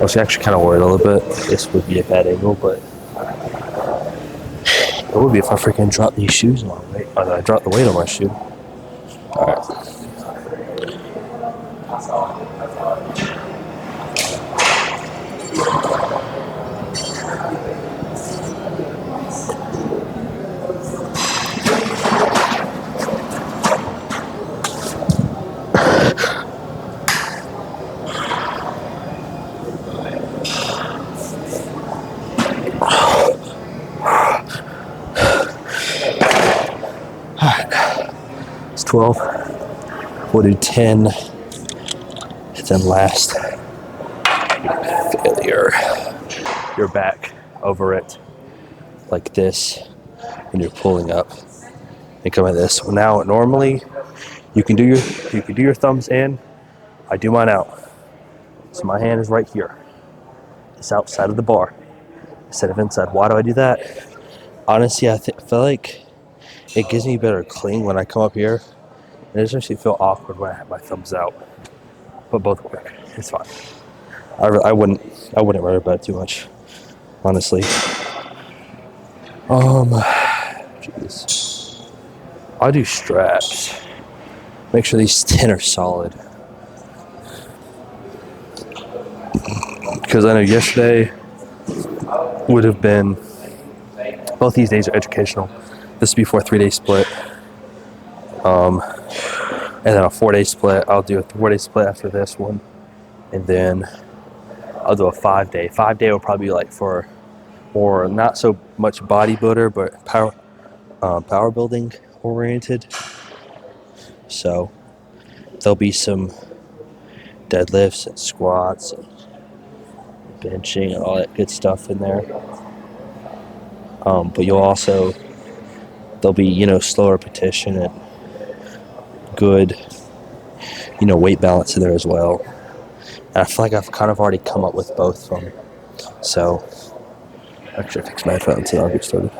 I was actually kind of worried a little bit. This would be a bad angle, but it would be if I freaking dropped these shoes on my weight. Or I dropped the weight on my shoe. Alright. It's 12. We'll do 10. And then last failure. You're back over it like this, and you're pulling up and come like this. Now, normally you can do your thumbs in. I do mine out. So my hand is right here. It's outside of the bar instead of inside. Why do I do that? Honestly, I feel like it gives me better cling when I come up here. It doesn't actually feel awkward when I have my thumbs out. But both work. It's fine. I wouldn't worry about it too much, honestly. Jeez. I do straps. Make sure these 10 are solid. Because I know yesterday would have been, both these days are educational. This is before a 3-day split. And then a 4-day split. I'll do a 4-day split after this one. And then I'll do a 5-day. 5-day will probably be like for more, not so much bodybuilder, but power building oriented. So there'll be some deadlifts and squats and benching and all that good stuff in there. But there'll be, slow repetition and good, weight balance in there as well. And I feel like I've kind of already come up with both of them. So, actually, I fix my headphones and I'll get started.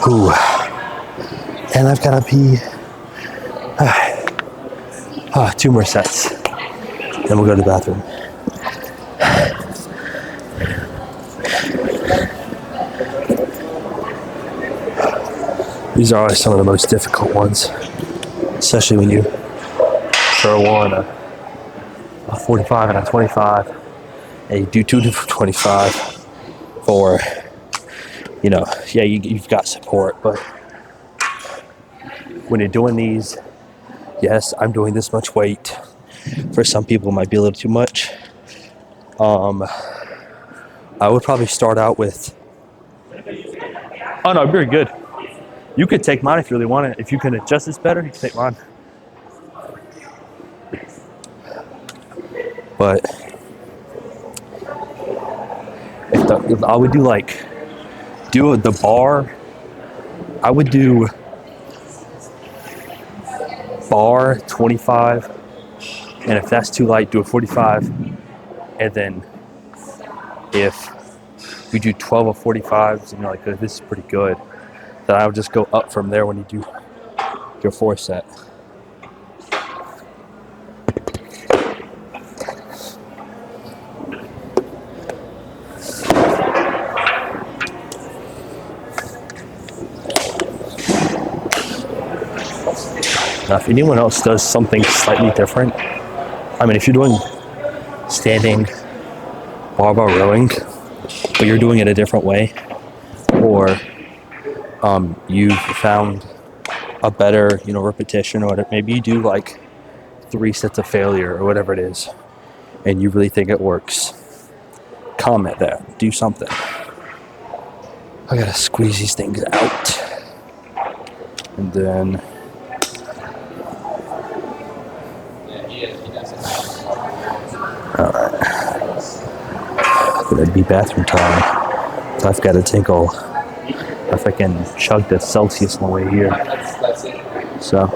Ooh. And I've got to pee. 2 more sets. Then we'll go to the bathroom. These are always some of the most difficult ones, especially when you throw on a 45 and a 25, and you do 2 different 25 for, you've got support, but when you're doing these, yes, I'm doing this much weight. For some people, it might be a little too much. I would probably start out with... Oh, no, very good. You could take mine if you really want it. If you can adjust this better, you can take mine. But if I would do the bar, I would do bar 25, and if that's too light, do a 45, and then if you do 12 or 45s and you're like, this is pretty good, then I would just go up from there when you do your 4 set. Now, if anyone else does something slightly different, I mean, if you're doing standing barbell rowing, but you're doing it a different way, or you've found a better, repetition, or whatever, maybe you do like 3 sets of failure or whatever it is, and you really think it works, comment that. Do something. I gotta squeeze these things out. And then alright. It'd be bathroom time. So I've gotta tinkle if I can chug the Celsius on the way here. So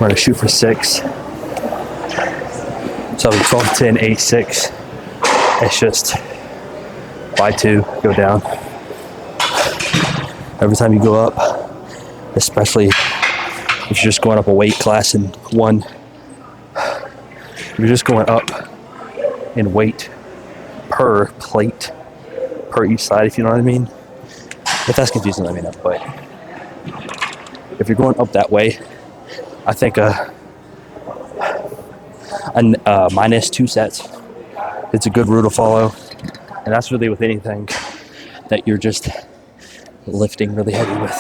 we're gonna shoot for 6. So 12, 10, 8, 6. It's just by 2, go down. Every time you go up, especially if you're just going up a weight class in one, you're just going up in weight per plate, per each side, if you know what I mean. If that's confusing, let me know. But if you're going up that way, I think minus 2 sets, it's a good rule to follow. And that's really with anything that you're just lifting really heavy with.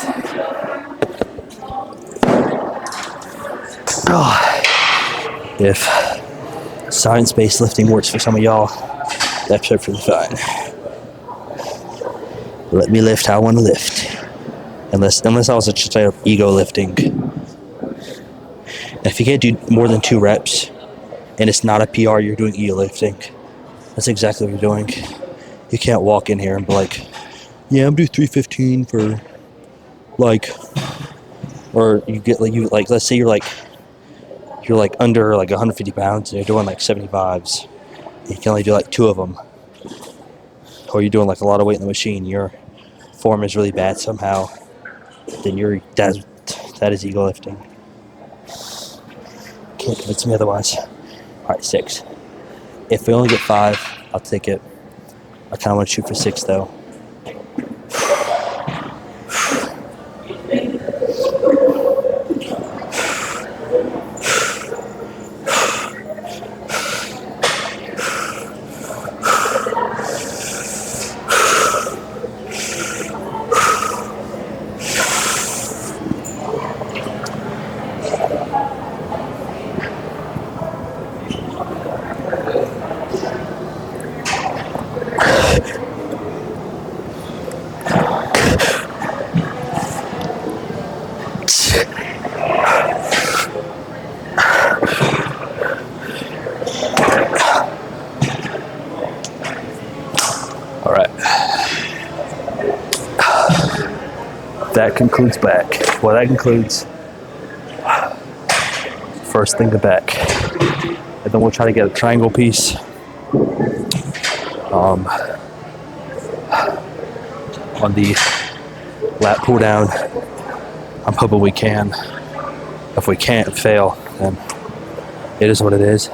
Oh, if science-based lifting works for some of y'all, that's perfectly fine. Let me lift how I want to lift. Unless I was just straight up ego lifting. And if you can't do more than 2 reps, and it's not a PR, you're doing ego lifting. That's exactly what you're doing. You can't walk in here and be like, yeah, I'm doing 315 for like, or you get like let's say you're like under like 150 pounds and you're doing like 75s. You can only do like 2 of them. Or you're doing like a lot of weight in the machine. Your form is really bad somehow. Then that is ego lifting. Can't convince me otherwise. Alright, 6. If we only get 5, I'll take it. I kind of want to shoot for 6 though. That concludes back. Well, that concludes first thing to back. And then we'll try to get a triangle piece. On the lat pull down. I'm hoping we can. If we can't fail, then it is what it is.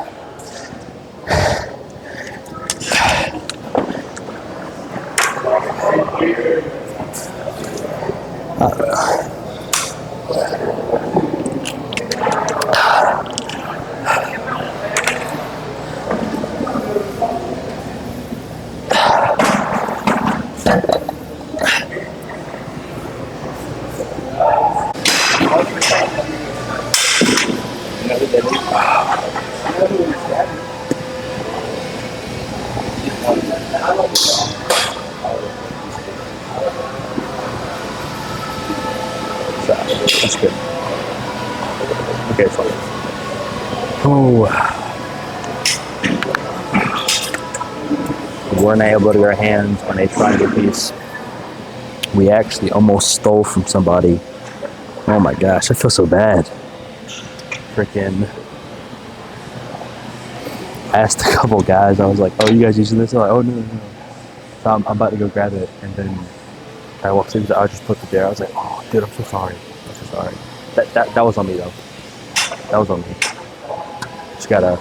So that's good. Okay, so we weren't able to get our hands on a triangle piece. We actually almost stole from somebody. Oh my gosh, I feel so bad. Freaking asked a couple guys, I was like, oh, you guys using this? They're like, oh, no. So I'm about to go grab it, and then I walked in, I just put it there. I was like, oh, dude, I'm so sorry. I'm so sorry. That was on me, though. That was on me. Just gotta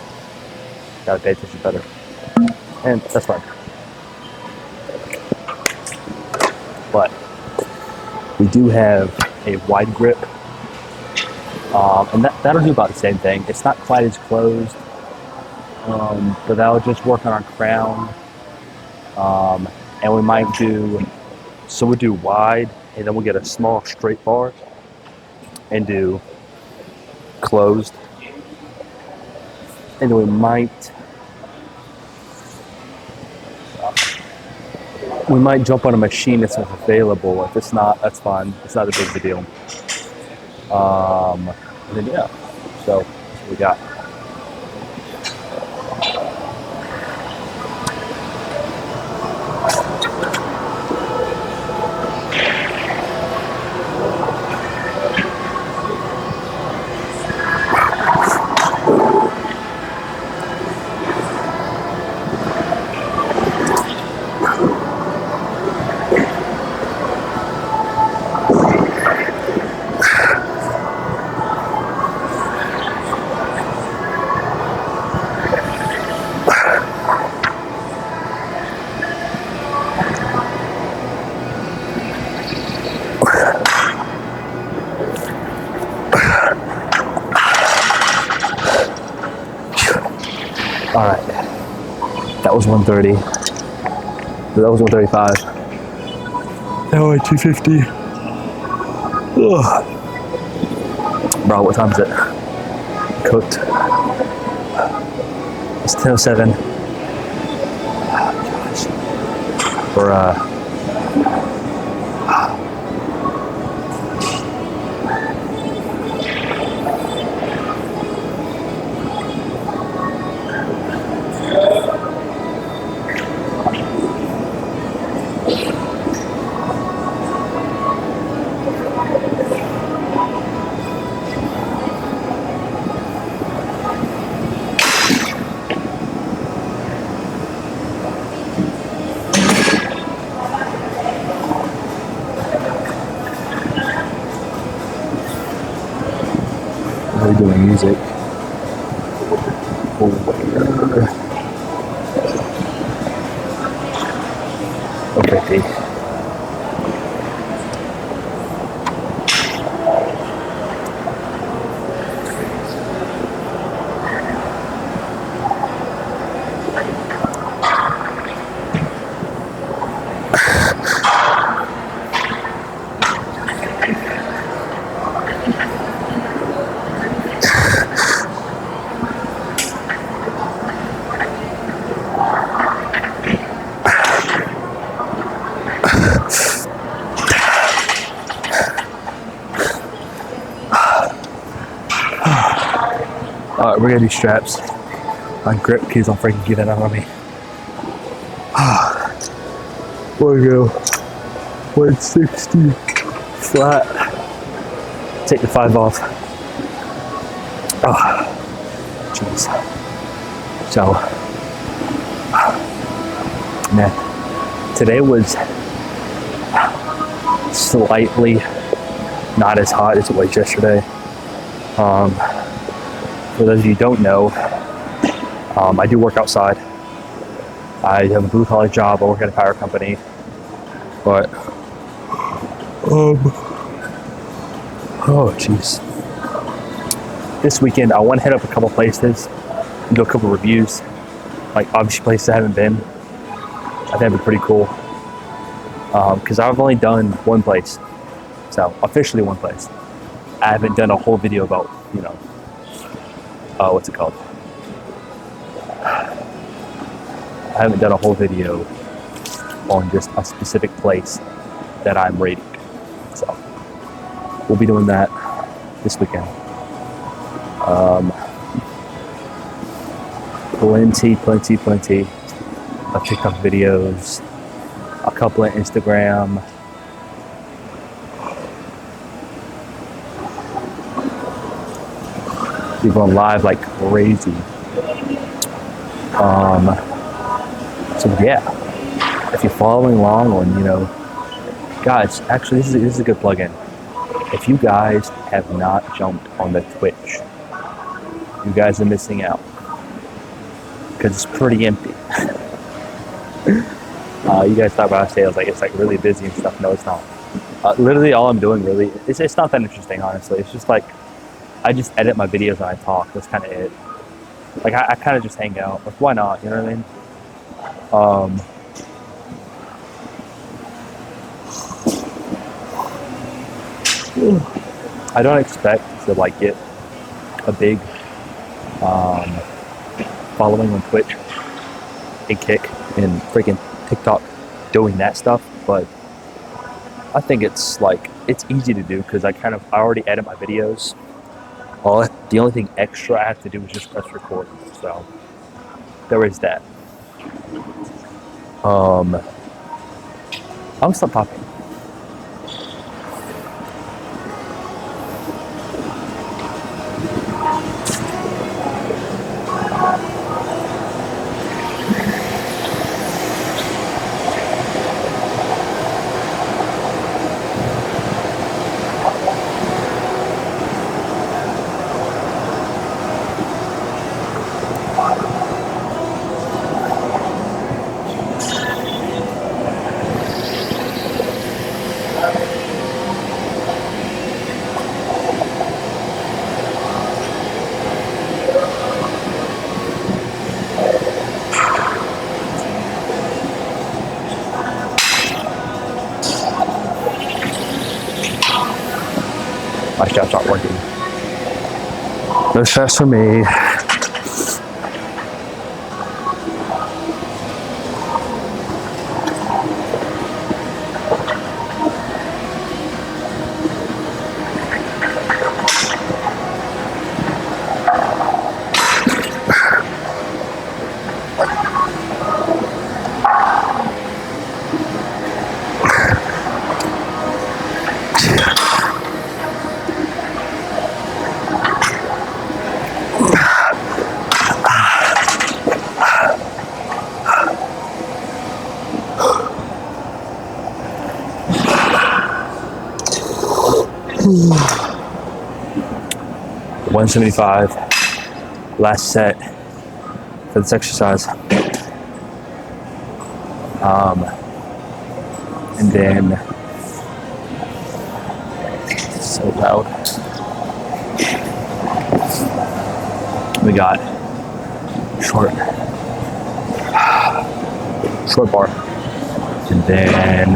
pay attention better. And that's fine. But we do have a wide grip, and that'll do about the same thing. It's not quite as closed, but that'll just work on our crown. And we might do, so we'll do wide, and then we'll get a small straight bar and do closed. And then we might jump on a machine that's available. If it's not, that's fine. It's not a big of a deal. And then yeah, so that's what we got. All right, that was 130. That was 135. Now at 250. Ugh. Bro, what time is it? Cooked. It's 10:07. Gosh. We're doing music. Okay. Alright, we're gonna do straps. My grip keys on freaking get that out on me. There we go. 160 flat. Take the 5 off. Oh, jeez. So, man, today was slightly not as hot as it was yesterday. For those of you who don't know, I do work outside. I have a blue collar job. I work at a power company. But, oh jeez. This weekend, I want to hit up a couple places and do a couple reviews. Like, obviously places I haven't been. I think it'd be pretty cool. Because I've only done one place. So, officially one place. I haven't done a whole video about, you know, what's it called? I haven't done a whole video on just a specific place that I'm rating. So we'll be doing that this weekend. Plenty of TikTok videos, a couple of Instagram. We're going live like crazy. So yeah, if you're following along on, guys, actually this is a good plug-in. If you guys have not jumped on the Twitch, you guys are missing out because it's pretty empty. You guys talk about sales like it's like really busy and stuff. No, it's not. Literally all I'm doing really, it's not that interesting, honestly. It's just like, I just edit my videos and I talk. That's kind of it. Like I kind of just hang out. Like why not? You know what I mean? I don't expect to like get a big following on Twitch and Kick and freaking TikTok doing that stuff, but I think it's easy to do because I already edit my videos. The only thing extra I have to do is just press record. So there is that. I'll stop talking. My straps aren't working. No stress for me. $175, last set for this exercise. And then, it's so loud. We got short bar. And then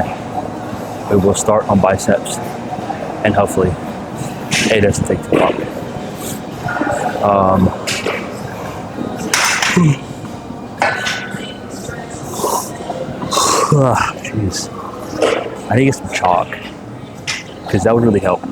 we will start on biceps. And hopefully it doesn't take too long. Jeez. I need to get some chalk because that would really help.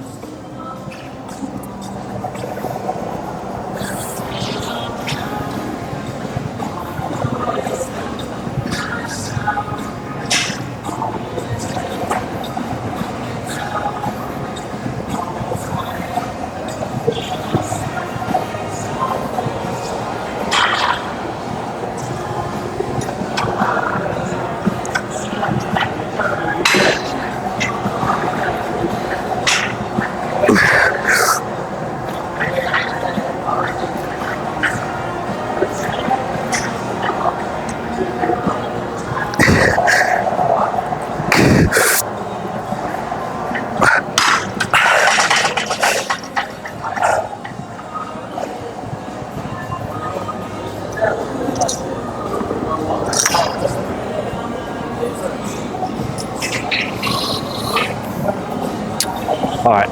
All right,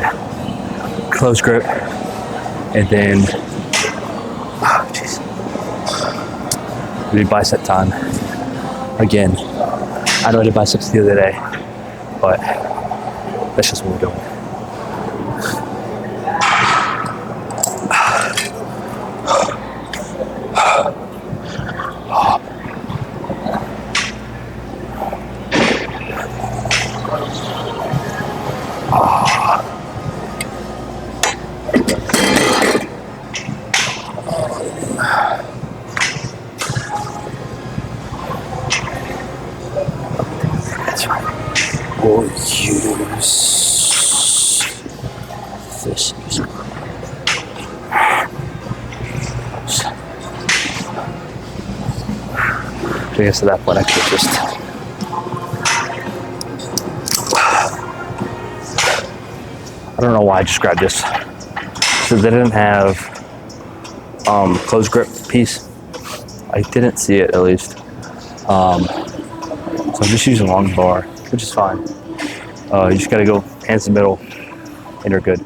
close grip, and then, do bicep time again. I know I did biceps the other day, but that's just what we're doing. That's right. We'll use this. I guess at that point I could just I don't know why I just grabbed this. So they didn't have close grip piece. I didn't see it at least. So I'm just using long bar, which is fine. You just gotta go hands in the middle and you're good.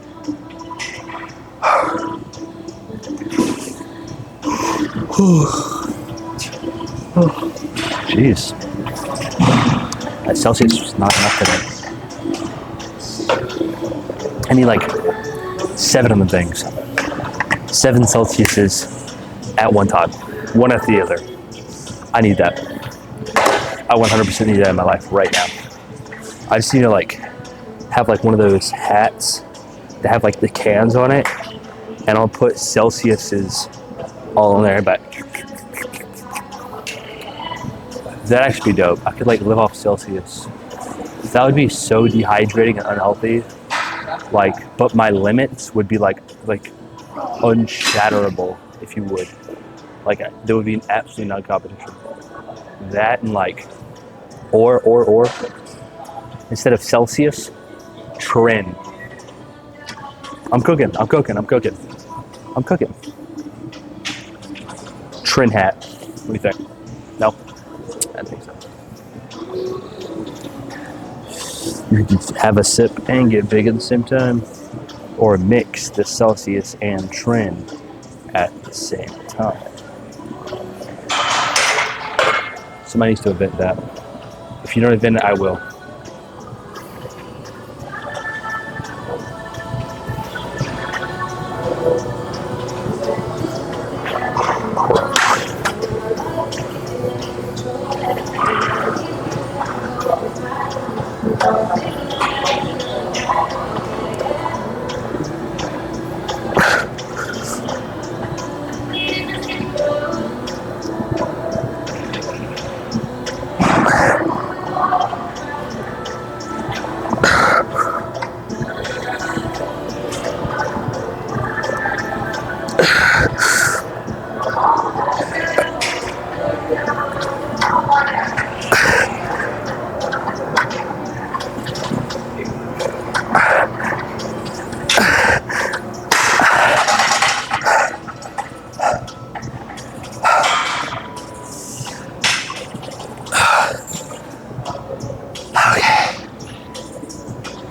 Jeez. That Celsius was not enough today. I need like 7 of them things. 7 Celsiuses at one time. One after the other. I need that. I 100% need that in my life right now. I just need to like have like one of those hats that have like the cans on it, and I'll put Celsiuses all in there. But that'd actually be dope. I could like live off Celsius. That would be so dehydrating and unhealthy. Like, but my limits would be like unshatterable, if you would. Like, there would be absolutely no competition. That and like, or instead of Celsius, Trin. I'm cooking. Trin hat. What do you think? No? I don't think so. You can have a sip and get big at the same time, or mix the Celsius and Trin at the same time. Somebody needs to invent that. If you don't invent it, I will.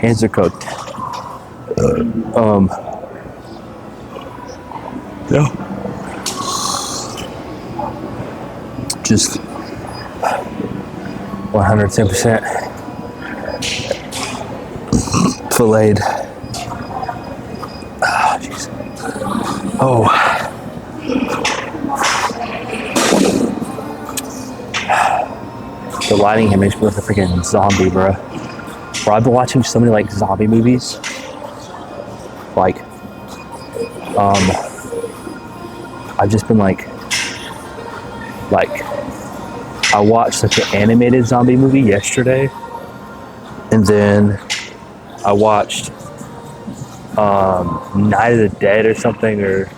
Hands are cooked. Yeah. Just 110% filleted. Oh, jeez. Oh. The lighting here makes me look like a freaking zombie, bro. Bro, I've been watching so many like zombie movies. Like, I've just been like I watched like an animated zombie movie yesterday, and then I watched Night of the Dead or something, or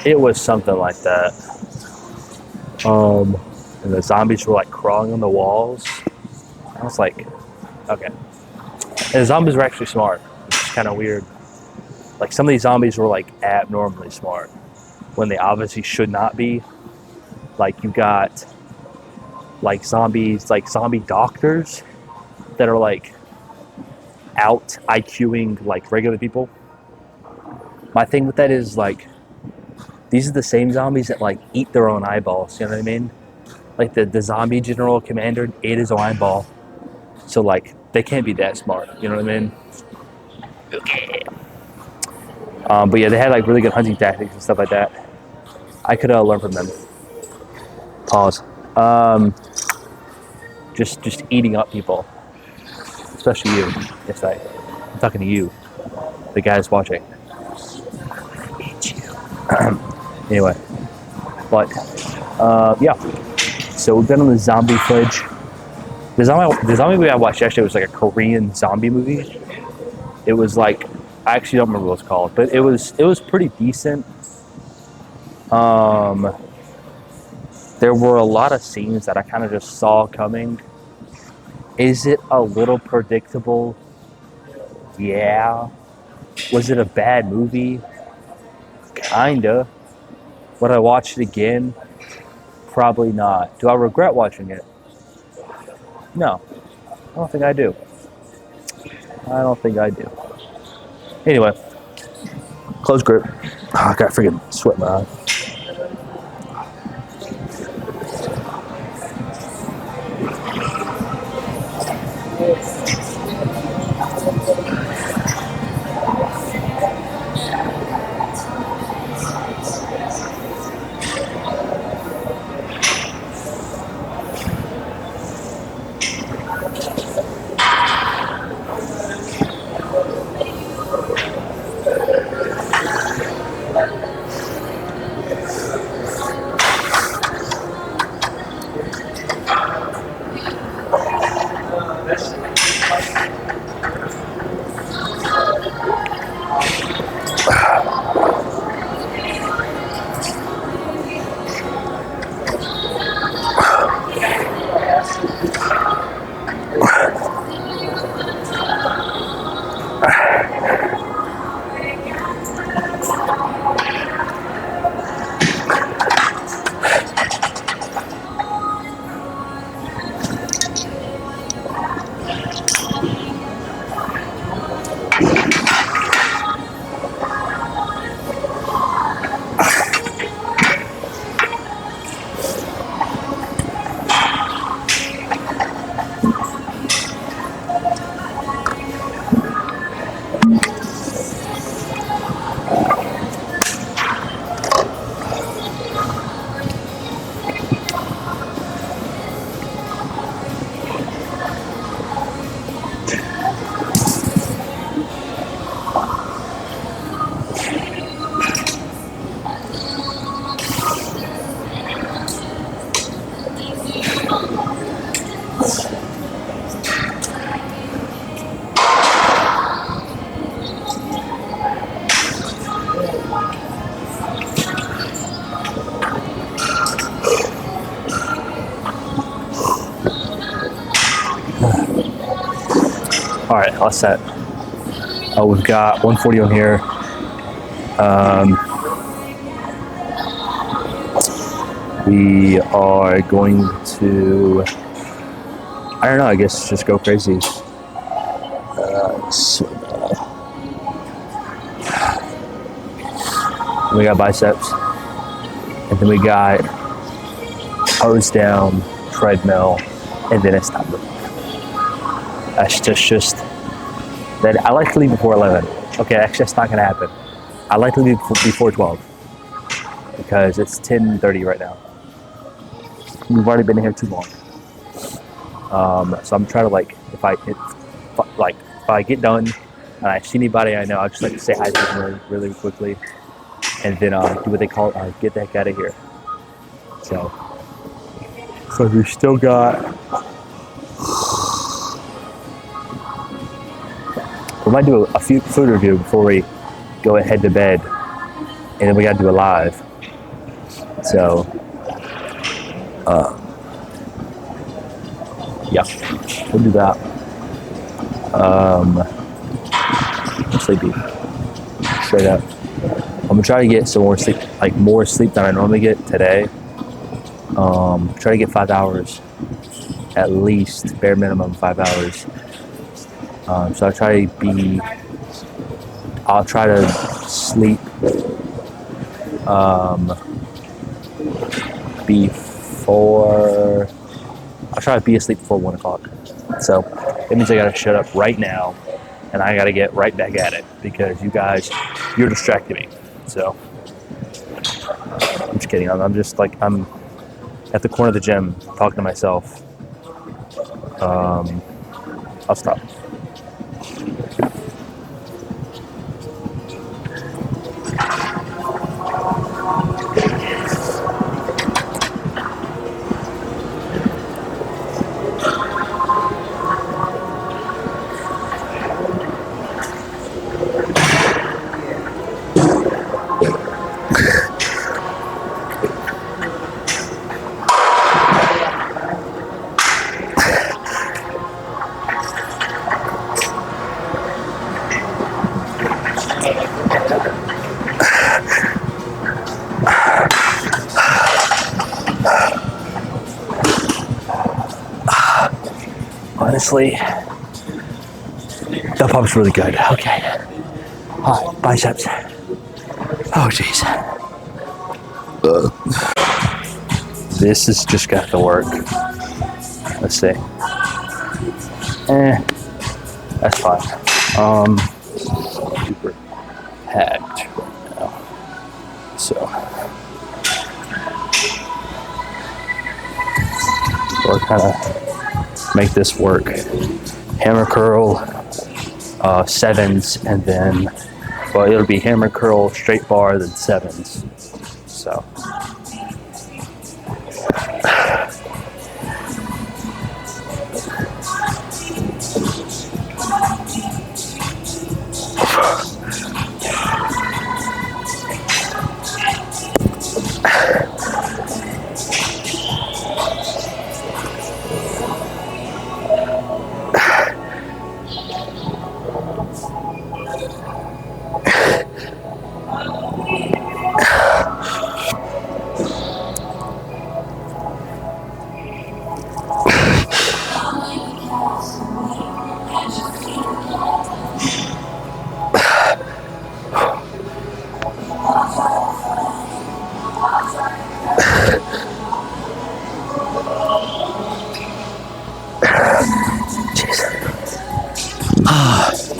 it was something like that. And the zombies were like crawling on the walls. I was like, okay. And the zombies were actually smart, which is kind of weird. Like, some of these zombies were like abnormally smart when they obviously should not be. Like, you got like zombies, like zombie doctors that are like out IQing like regular people. My thing with that is like, these are the same zombies that like eat their own eyeballs, you know what I mean? like the zombie general commander ate his own ball. So like they can't be that smart. You know what I mean? But yeah, they had like really good hunting tactics and stuff like that. I could learn from them. Pause. Um, just eating up people, especially you. Yes, I'm talking to you, the guys watching. Eat you. Anyway, but yeah. So we've been on the zombie footage. The zombie movie I watched yesterday was like a Korean zombie movie. It was like I actually don't remember what it's called, but it was pretty decent. There were a lot of scenes that I kind of just saw coming. Is it a little predictable? Yeah. Was it a bad movie? Kinda. Would I watch it again? Probably not. Do I regret watching it? No. I don't think I do. I don't think I do. Anyway, close grip. Oh, I got freaking sweat in my eye. All right, all set. We've got 140 on here. We are going to, I don't know, I guess just go crazy. We got biceps, and then we got hose down, treadmill, and then it's time. That's just that I like to leave before 11. Okay, actually that's not gonna happen. I like to leave before 12 because it's 10:30 right now. We've already been here too long. So I'm trying to like if I get done and I see anybody I know, I'll just like say hi to them really quickly, and then do what they call get the heck out of here. So we still got. We might do a few food review before we go ahead to bed, and then we got to do a live. So, yeah, we'll do that. I'm sleepy, straight up. I'm gonna try to get some more sleep, like more sleep than I normally get today. Try to get 5 hours, at least, bare minimum 5 hours. So I'll try to sleep before. I'll try to be asleep before 1 o'clock. So it means I gotta shut up right now, and I gotta get right back at it because you're distracting me. So I'm just kidding. I'm just like I'm at the corner of the gym talking to myself. I'll stop. Honestly, the pump's really good. Okay. All right, biceps. Oh, jeez. This has just got to work. Let's see. That's fine. Super packed right now. So we're kind of make this work. Hammer curl, 7s, and then, well, it'll be hammer curl, straight bar, then 7s. So.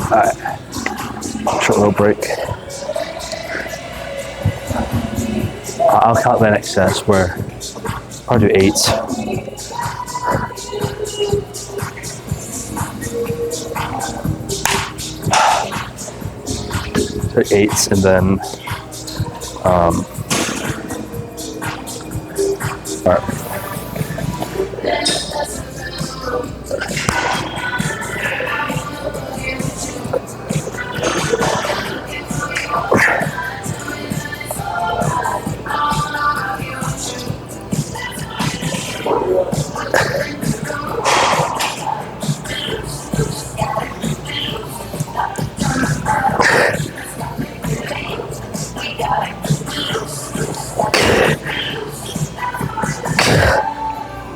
Alright, short little break. I'll count the next set where I'll do 8s. So 8s, and then alright.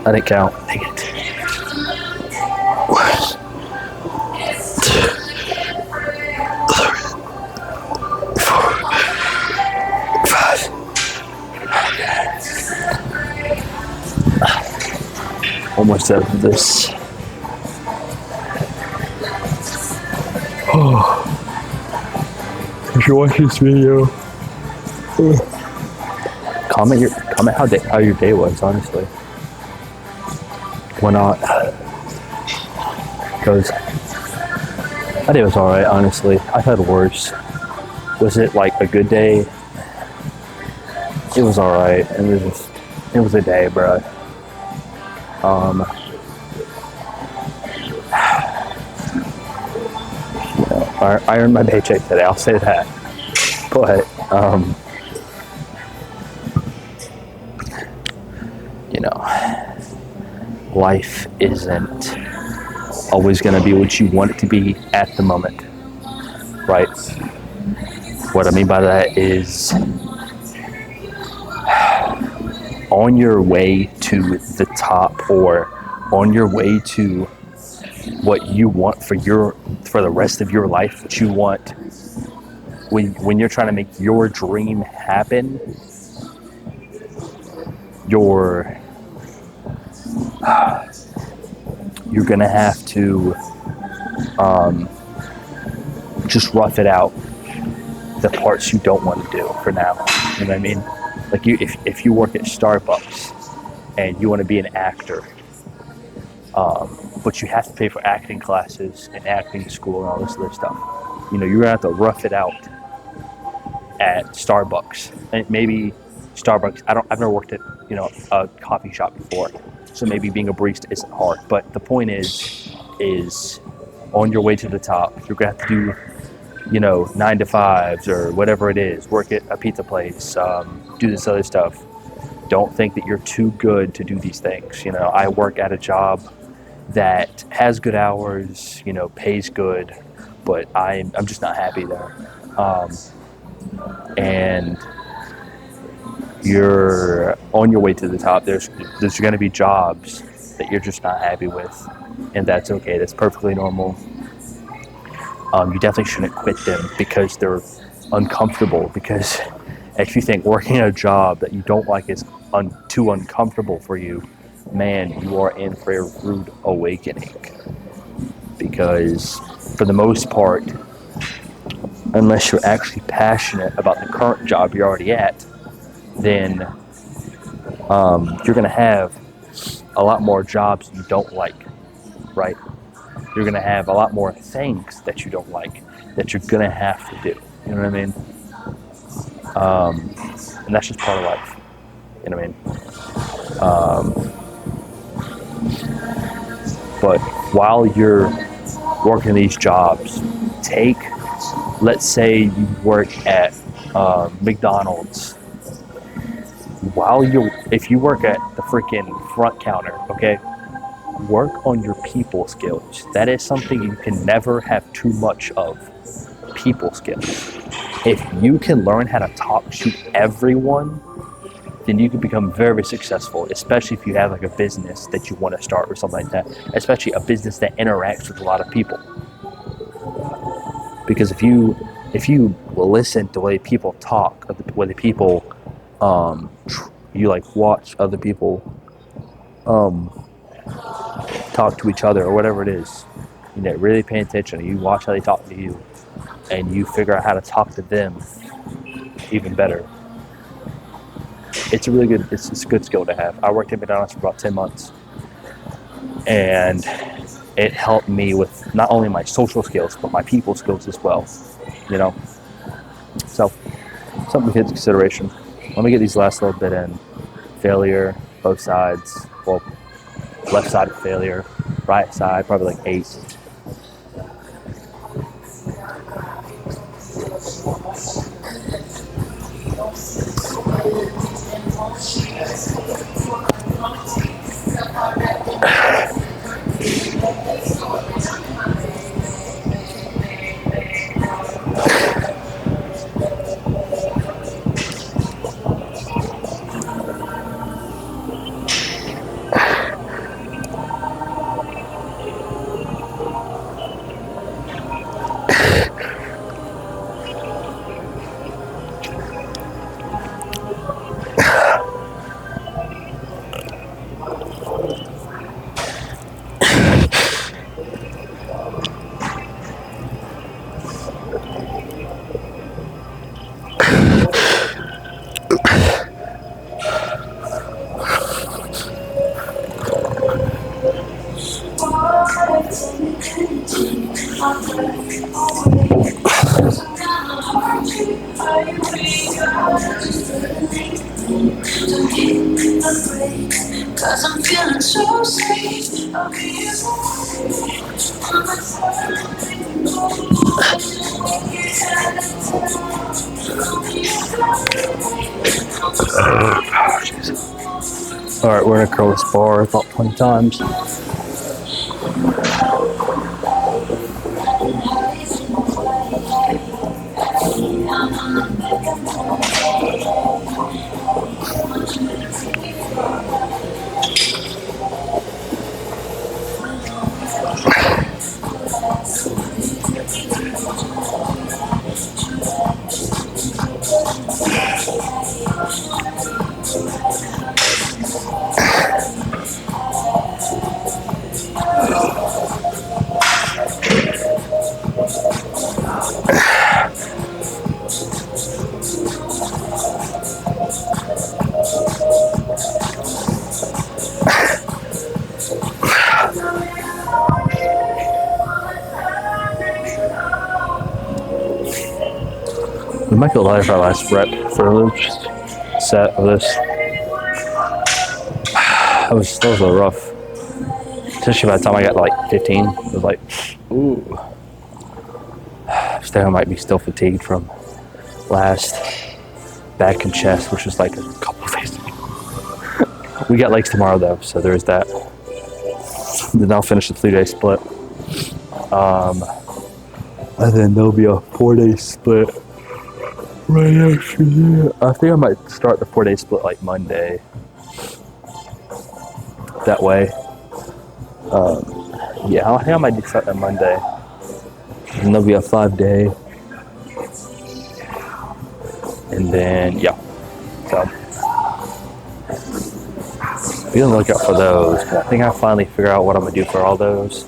I didn't count. Dang it. 1, 2, 3, 4, 5. Almost done with this. Oh. If you watch this video, comment how your day was, honestly. Why not? Because my day was alright, honestly. I've had worse. Was it like a good day? It was alright. It was a day, bro. I earned my paycheck today, I'll say that. But, you know, life isn't always going to be what you want it to be at the moment, right? What I mean by that is on your way to the top, or on your way to what you want for the rest of your life, what you want when you're trying to make your dream happen, your you're going to have to just rough it out, the parts you don't want to do for now. You know what I mean? Like if you work at Starbucks and you want to be an actor, but you have to pay for acting classes and acting school and all this other stuff. You're going to have to rough it out at Starbucks. And maybe Starbucks, I've never worked at, a coffee shop before. So maybe being a barista isn't hard. But the point is on your way to the top, you're going to have to do, 9 to 5s or whatever it is, work at a pizza place, do this other stuff. Don't think that you're too good to do these things. I work at a job that has good hours, pays good, but I'm just not happy there. And you're on your way to the top. There's going to be jobs that you're just not happy with, and that's okay. That's perfectly normal. You definitely shouldn't quit them because they're uncomfortable. Because if you think working a job that you don't like is too uncomfortable for you, man, you are in for a rude awakening. Because for the most part, unless you're actually passionate about the current job you're already at, then you're going to have a lot more jobs you don't like, right? You're going to have a lot more things that you don't like that you're going to have to do. You know what I mean? And that's just part of life. You know what I mean? But while you're working these jobs, let's say you work at McDonald's. If you work at the freaking front counter, okay, work on your people skills. That is something you can never have too much of, people skills. If you can learn how to talk to everyone, then you can become very successful, especially if you have like a business that you want to start or something like that, especially a business that interacts with a lot of people. Because if you listen to the way people talk, the way people you like watch other people talk to each other or whatever it is, really pay attention. You watch how they talk to you, and you figure out how to talk to them even better. It's a good skill to have. I worked at McDonald's for about 10 months, and it helped me with not only my social skills but my people skills as well. So something to take into consideration. Let me get these last little bit in. Failure, both sides. Well, left side of failure, right side probably like 8. Cause I'm feeling so safe. Alright, we're gonna curl this bar about 20 times. We might go live our last rep for a little set of this. That was a little rough. Especially by the time I got to like 15, it was like, ooh. Still, I might be still fatigued from last back and chest, which was like a couple of days. We got legs tomorrow though, so there's that. Then I'll finish the 3-day split. And then there'll be a 4-day split right after that. I think I might start the 4-day split like Monday. That way. Yeah, I think I might start that Monday. And there'll be a 5-day. And then, yeah. So, be on the lookout for those. I think I finally figure out what I'm going to do for all those.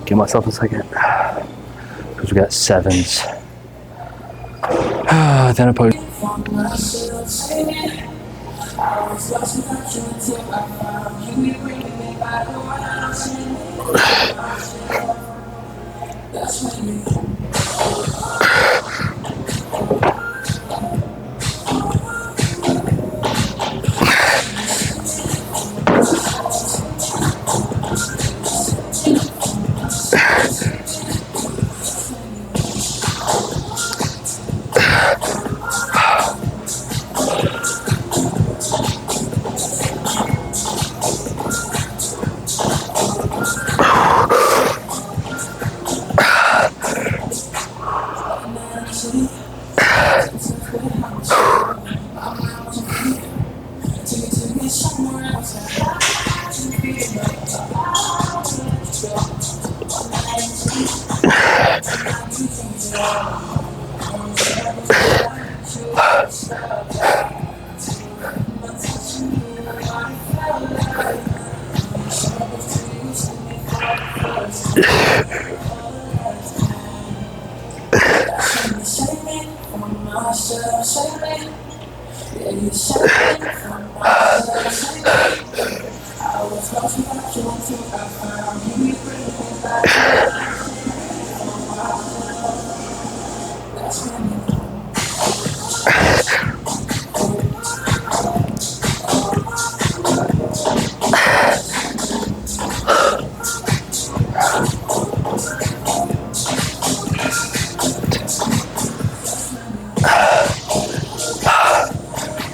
Give myself a second. Because we got 7s. Then I post.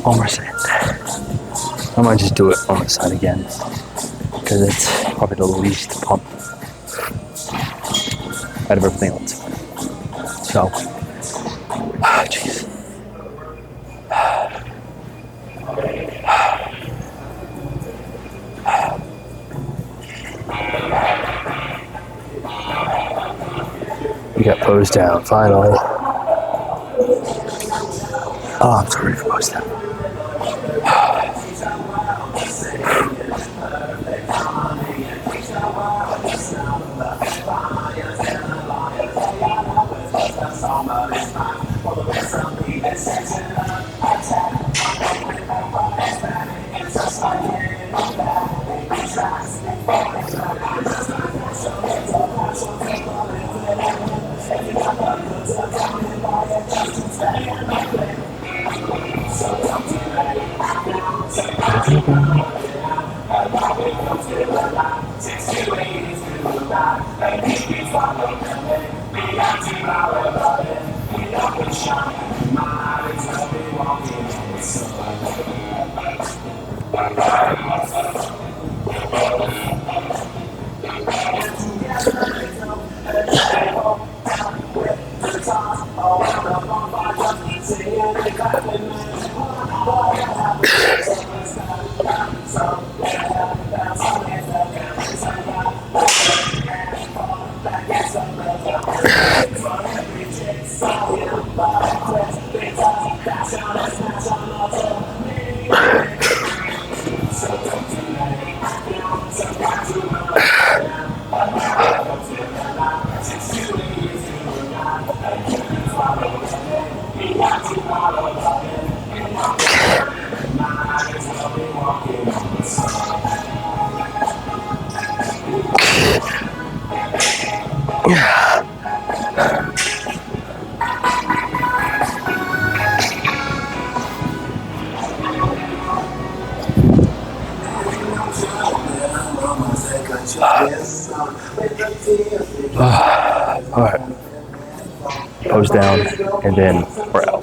One more set. I might just do it on the side again because it's probably the least pump out of everything else. So, jeez. We got pose down finally. Oh, I'm so ready for pose down. Alright. Pose down, and then we're out.